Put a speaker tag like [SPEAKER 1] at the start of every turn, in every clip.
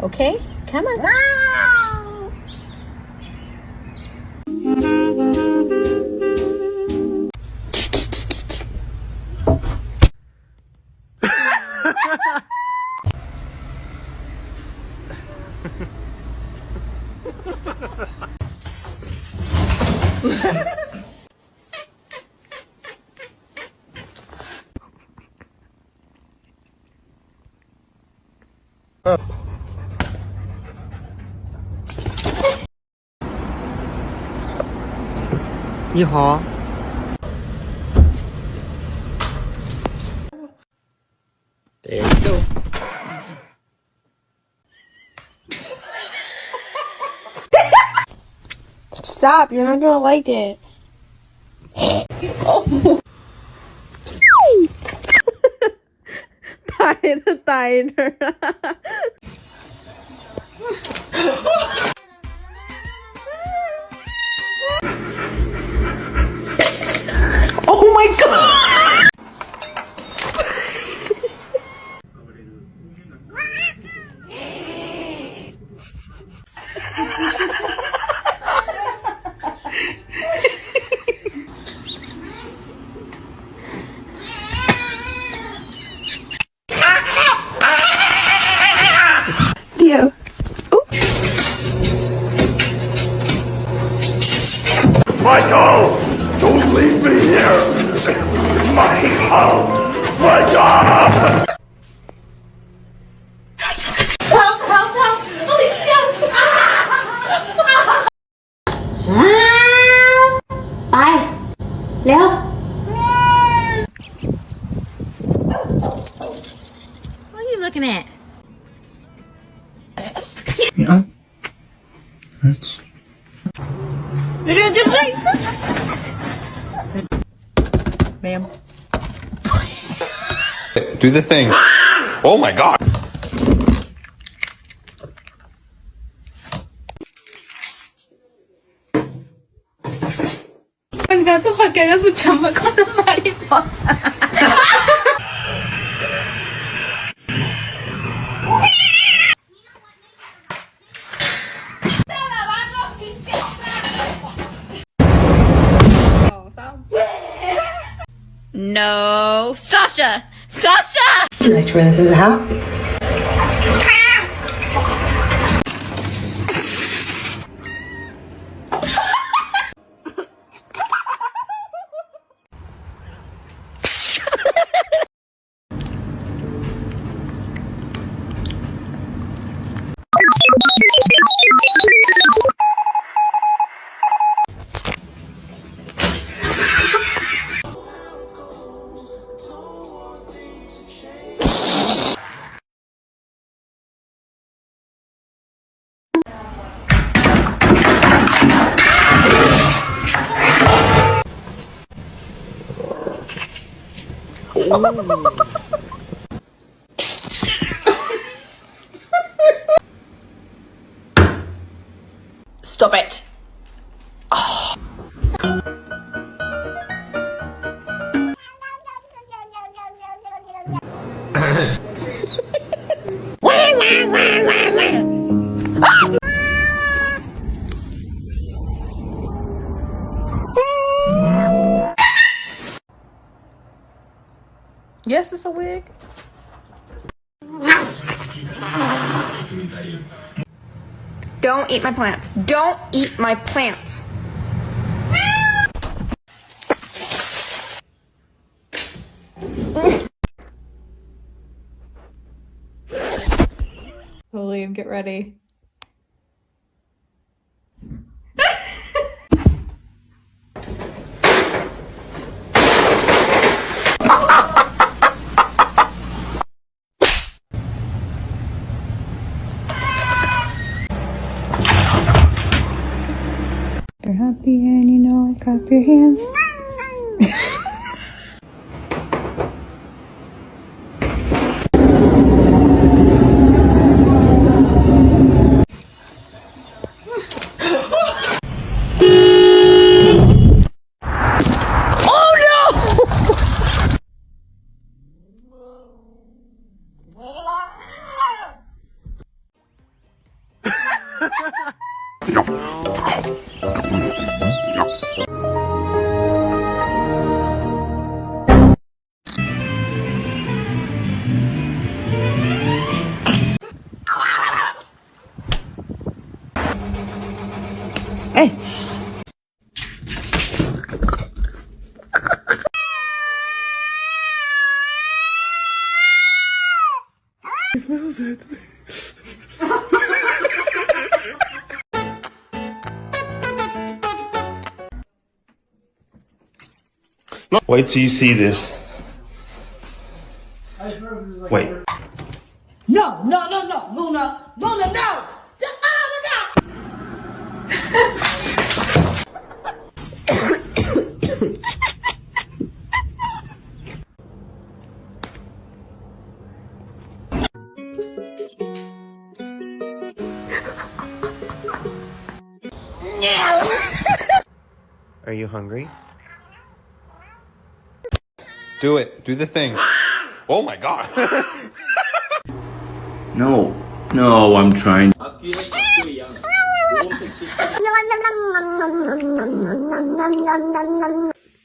[SPEAKER 1] Okay, come on.
[SPEAKER 2] You hao. There you go.
[SPEAKER 1] Stop, you're not gonna like it. Oh. 呆的呆着啊。Oh my god! Theo.
[SPEAKER 3] Michael! Don't leave me here! Michael! Michael!
[SPEAKER 4] Help! Help! Help! Alicia! ไปเร็ว What are you looking at?
[SPEAKER 5] Yeah. That's...
[SPEAKER 1] Ma'am.
[SPEAKER 5] Do the thing. Oh my god.
[SPEAKER 1] El gato para que haga su chamba con la mariposa.
[SPEAKER 4] No, Sasha! Sasha!
[SPEAKER 6] Would you like to wear this as a hat?
[SPEAKER 1] Stop it. Yes, it's a wig.
[SPEAKER 4] Don't eat my plants. Don't eat my plants.
[SPEAKER 1] William, get ready. You're happy and you know it, clap your hands. Oh no!
[SPEAKER 3] Wait till you see this. Wait.
[SPEAKER 6] No, no, no, no, Luna, Luna, no! Oh my God!
[SPEAKER 2] Are you hungry?
[SPEAKER 5] Do it. Do the thing. Oh my god.
[SPEAKER 3] No. No, I'm trying.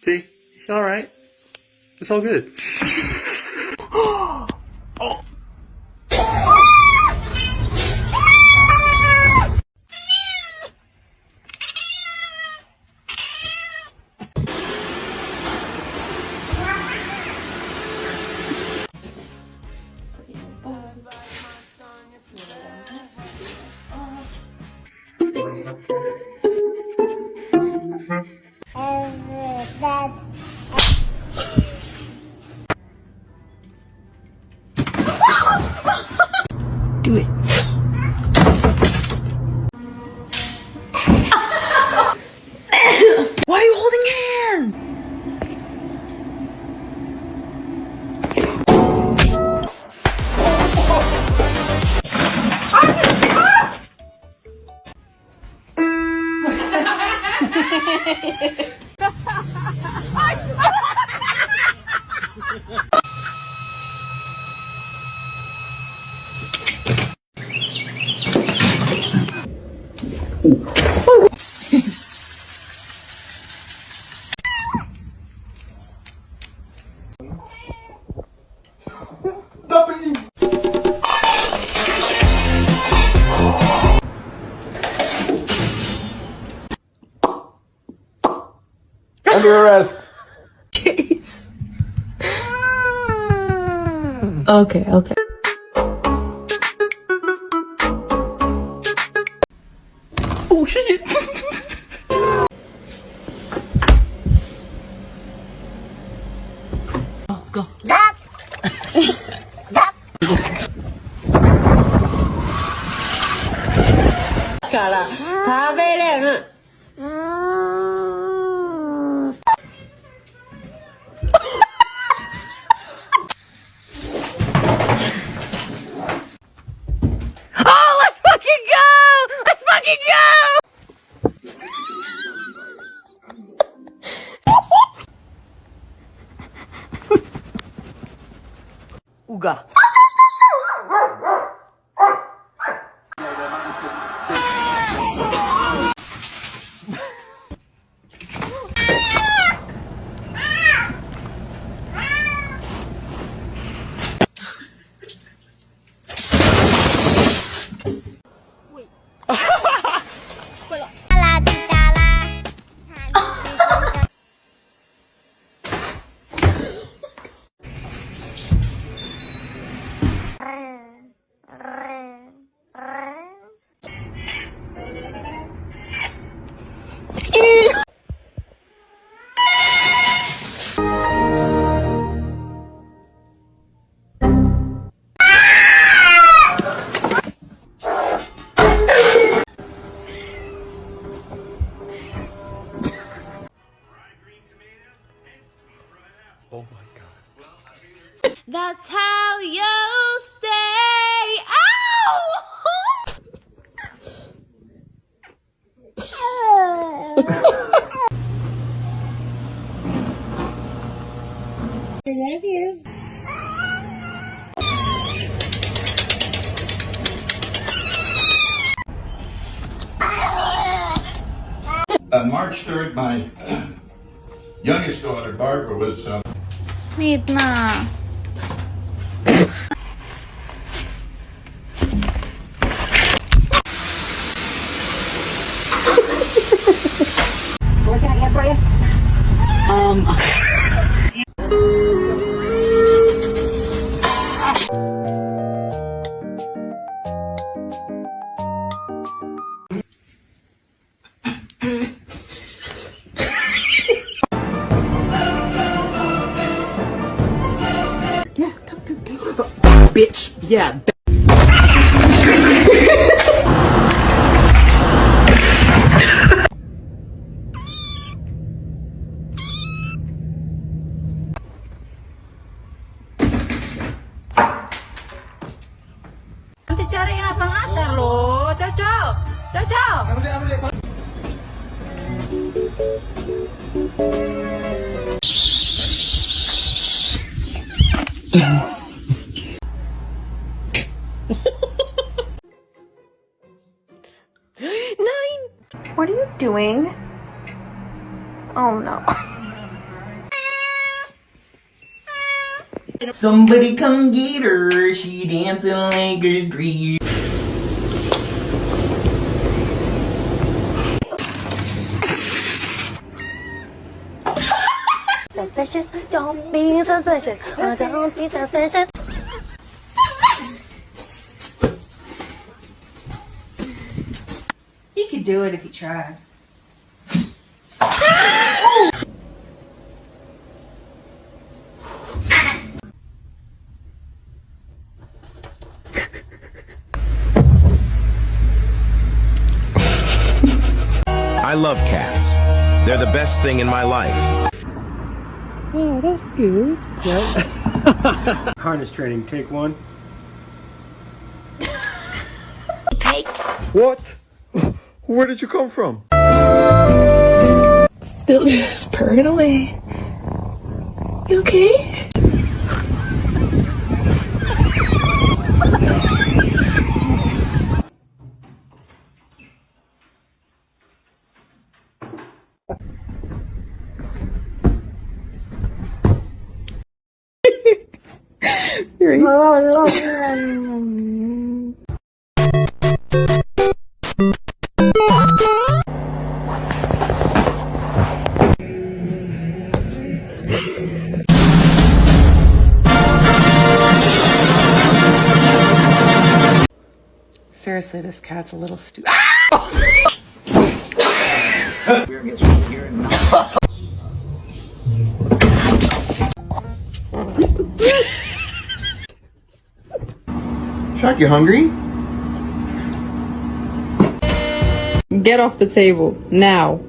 [SPEAKER 3] See? It's alright. It's all good.
[SPEAKER 1] Do it.
[SPEAKER 6] Why are you holding hands?
[SPEAKER 5] Under arrest.
[SPEAKER 1] Jeez. Okay, okay.
[SPEAKER 6] Oh shit! Go.
[SPEAKER 1] Oh, let's fucking go! Let's fucking go!
[SPEAKER 6] Uga.
[SPEAKER 3] Oh my god.
[SPEAKER 1] That's how you stay. Ow! I love you.
[SPEAKER 7] March 3rd, my youngest daughter, Barbara, was
[SPEAKER 1] Midna.
[SPEAKER 6] What can I get for you? bitch. Yeah.
[SPEAKER 1] Nanti cariin abang Atar loh, Coco. Coco.
[SPEAKER 4] What are you doing? Oh no.
[SPEAKER 6] Somebody come get her. She dancing like a street.
[SPEAKER 8] Suspicious, don't be suspicious. Oh, don't be suspicious.
[SPEAKER 1] He could do it if he tried.
[SPEAKER 9] I love cats. They're the best thing in my life.
[SPEAKER 3] Oh, that's good. Yep. Harness training, take one.
[SPEAKER 5] What? Where did you come from?
[SPEAKER 1] Still just purring away. You okay?
[SPEAKER 6] Seriously, this cat's a little stupid.
[SPEAKER 2] Shark, you hungry?
[SPEAKER 10] Get off the table now.